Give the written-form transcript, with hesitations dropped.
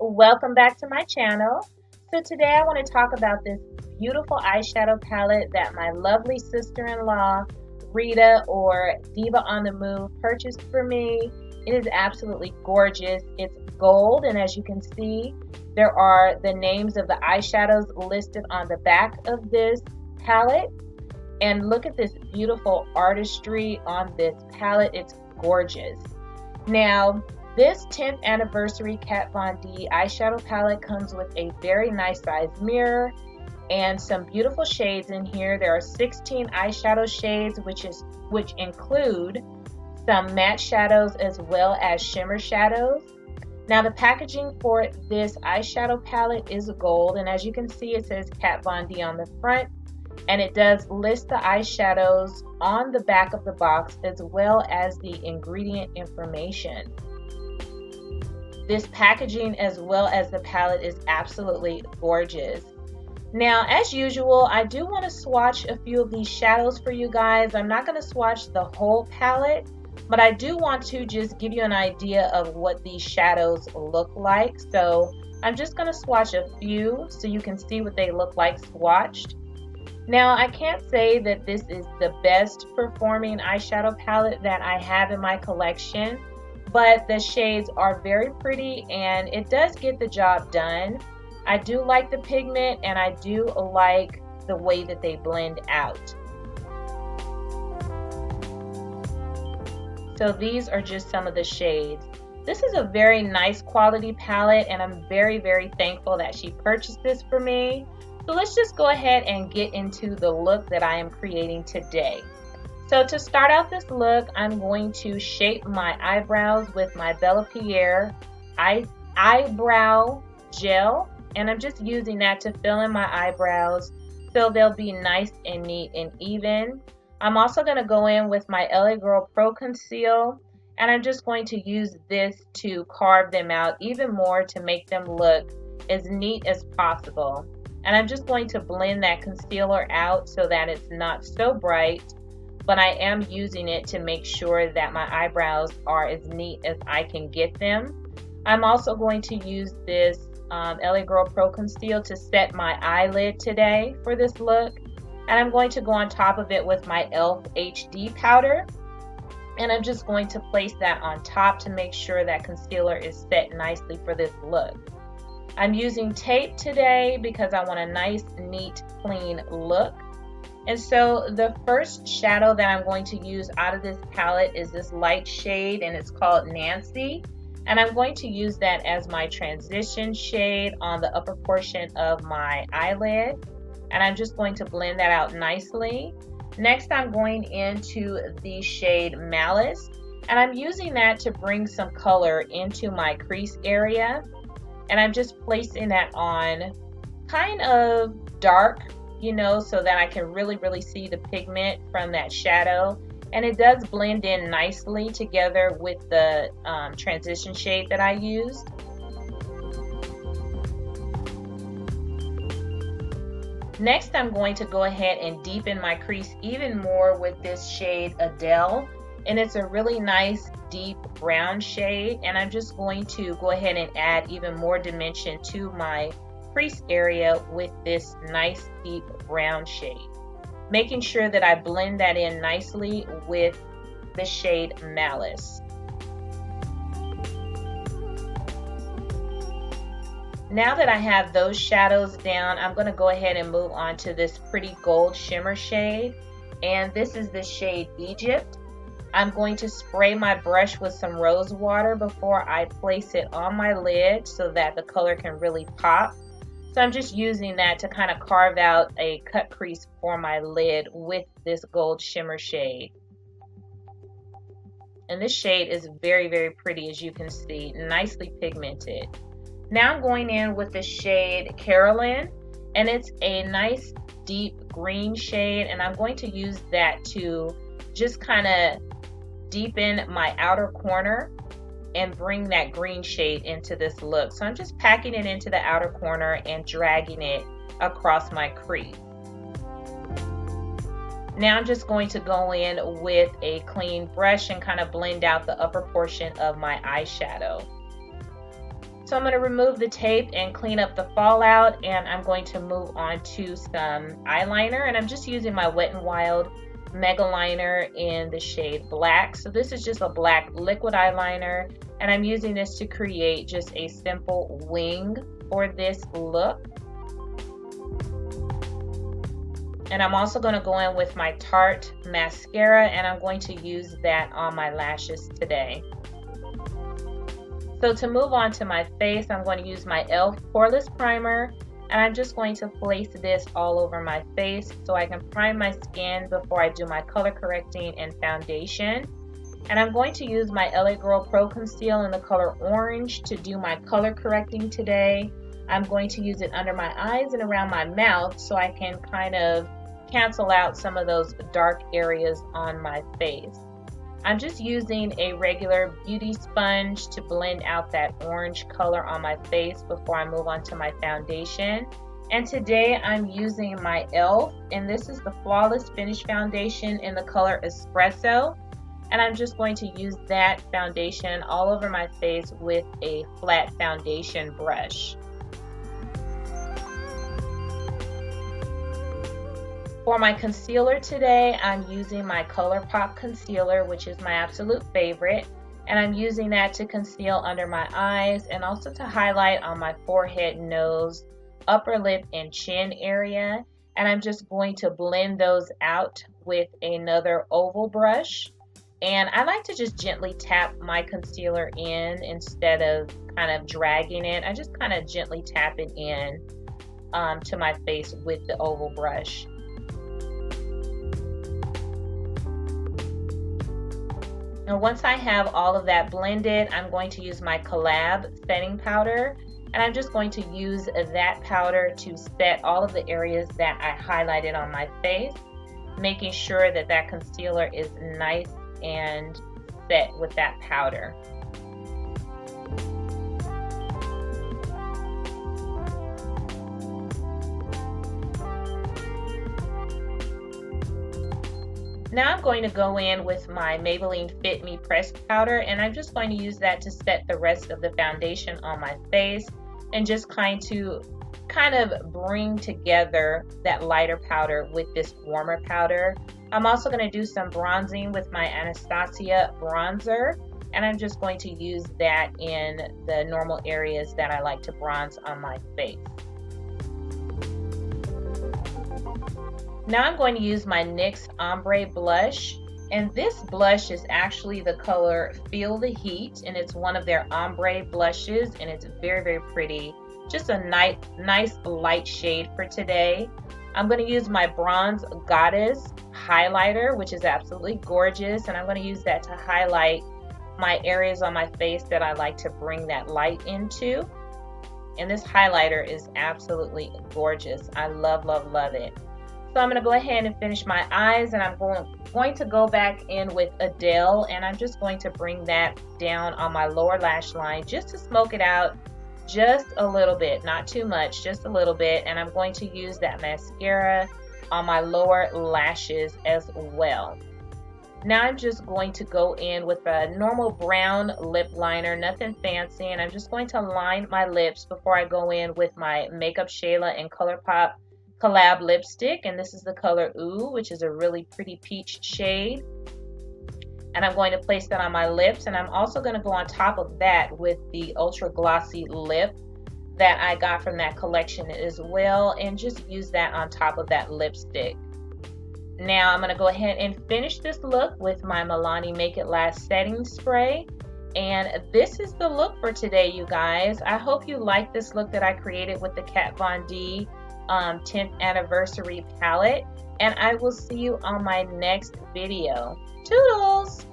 welcome back to my channel. So today I want to talk about this beautiful eyeshadow palette that my lovely sister-in-law Rita, or Diva on the Move, purchased for me. It is absolutely gorgeous. It's gold, and as you can see, there are the names of the eyeshadows listed on the back of this palette. And look at this beautiful artistry on this palette. It's gorgeous. Now, this 10th anniversary Kat Von D eyeshadow palette comes with a very nice size mirror and some beautiful shades in here. There are 16 eyeshadow shades, which include some matte shadows as well as shimmer shadows. Now, the packaging for this eyeshadow palette is gold, and as you can see, it says Kat Von D on the front, and it does list the eyeshadows on the back of the box as well as the ingredient information. This packaging as well as the palette is absolutely gorgeous. Now, as usual, I do want to swatch a few of these shadows for you guys. I'm not going to swatch the whole palette, but I do want to just give you an idea of what these shadows look like. So I'm just going to swatch a few so you can see what they look like swatched. Now, I can't say that this is the best performing eyeshadow palette that I have in my collection, but the shades are very pretty and it does get the job done. I do like the pigment and I do like the way that they blend out. So these are just some of the shades. This is a very nice quality palette and I'm very, very thankful that she purchased this for me. So let's just go ahead and get into the look that I am creating today. So to start out this look, I'm going to shape my eyebrows with my Bella Pierre eyebrow gel, and I'm just using that to fill in my eyebrows so they'll be nice and neat and even. I'm also going to go in with my LA Girl Pro Conceal, and I'm just going to use this to carve them out even more to make them look as neat as possible. And I'm just going to blend that concealer out so that it's not so bright, but I am using it to make sure that my eyebrows are as neat as I can get them. I'm also going to use this LA Girl Pro Conceal to set my eyelid today for this look. And I'm going to go on top of it with my e.l.f. HD powder. And I'm just going to place that on top to make sure that concealer is set nicely for this look. I'm using tape today because I want a nice, neat, clean look. And so the first shadow that I'm going to use out of this palette is this light shade, and it's called Nancy. And I'm going to use that as my transition shade on the upper portion of my eyelid. And I'm just going to blend that out nicely. Next, I'm going into the shade Malice, and I'm using that to bring some color into my crease area. And I'm just placing that on kind of dark, you know, so that I can really see the pigment from that shadow. And it does blend in nicely together with the transition shade that I used. Next, I'm going to go ahead and deepen my crease even more with this shade Adele. And it's a really nice deep brown shade. And I'm just going to go ahead and add even more dimension to my crease area with this nice deep brown shade, making sure that I blend that in nicely with the shade Malice. Now that I have those shadows down, I'm going to go ahead and move on to this pretty gold shimmer shade, and this is the shade Egypt. I'm going to spray my brush with some rose water before I place it on my lid so that the color can really pop. So I'm just using that to kind of carve out a cut crease for my lid with this gold shimmer shade. And this shade is very pretty, as you can see, nicely pigmented. Now I'm going in with the shade Carolyn, and it's a nice deep green shade, and I'm going to use that to just kind of deepen my outer corner and bring that green shade into this look. So I'm just packing it into the outer corner and dragging it across my crease. Now I'm just going to go in with a clean brush and kind of blend out the upper portion of my eyeshadow. So I'm going to remove the tape and clean up the fallout, and I'm going to move on to some eyeliner, and I'm just using my Wet n Wild Mega Liner in the shade Black. So this is just a black liquid eyeliner, and I'm using this to create just a simple wing for this look. And I'm also going to go in with my Tarte mascara, and I'm going to use that on my lashes today. So to move on to my face, I'm going to use my e.l.f. Poreless Primer, and I'm just going to place this all over my face so I can prime my skin before I do my color correcting and foundation. And I'm going to use my LA Girl Pro Conceal in the color Orange to do my color correcting today. I'm going to use it under my eyes and around my mouth so I can kind of cancel out some of those dark areas on my face. I'm just using a regular beauty sponge to blend out that orange color on my face before I move on to my foundation. And today I'm using my e.l.f. and this is the Flawless Finish Foundation in the color Espresso. And I'm just going to use that foundation all over my face with a flat foundation brush. For my concealer today, I'm using my ColourPop concealer, which is my absolute favorite, and I'm using that to conceal under my eyes and also to highlight on my forehead, nose, upper lip, and chin area. And I'm just going to blend those out with another oval brush. And I like to just gently tap my concealer in instead of kind of dragging it. I just kind of gently tap it in to my face with the oval brush. Now once I have all of that blended, I'm going to use my Collab setting powder, and I'm just going to use that powder to set all of the areas that I highlighted on my face, making sure that that concealer is nice and set with that powder. Now I'm going to go in with my Maybelline Fit Me pressed powder, and I'm just going to use that to set the rest of the foundation on my face and just kind of bring together that lighter powder with this warmer powder. I'm also going to do some bronzing with my Anastasia bronzer, and I'm just going to use that in the normal areas that I like to bronze on my face. Now I'm going to use my NYX Ombre Blush, and this blush is actually the color Feel the Heat, and it's one of their ombre blushes, and it's very, very pretty. Just a nice light shade for today. I'm going to use my Bronze Goddess highlighter, which is absolutely gorgeous, and I'm going to use that to highlight my areas on my face that I like to bring that light into. And this highlighter is absolutely gorgeous. I love, love, love it. So I'm going to go ahead and finish my eyes, and I'm going to go back in with Adele, and I'm just going to bring that down on my lower lash line just to smoke it out just a little bit, not too much, just a little bit. And I'm going to use that mascara on my lower lashes as well. Now I'm just going to go in with a normal brown lip liner, nothing fancy, and I'm just going to line my lips before I go in with my Makeup Shayla and ColourPop Collab lipstick, and this is the color Ooh, which is a really pretty peach shade. And I'm going to place that on my lips, and I'm also going to go on top of that with the Ultra Glossy Lip that I got from that collection as well, and just use that on top of that lipstick. Now I'm going to go ahead and finish this look with my Milani Make It Last setting spray. And this is the look for today, you guys. I hope you like this look that I created with the Kat Von D 10th anniversary palette, and I will see you on my next video. Toodles!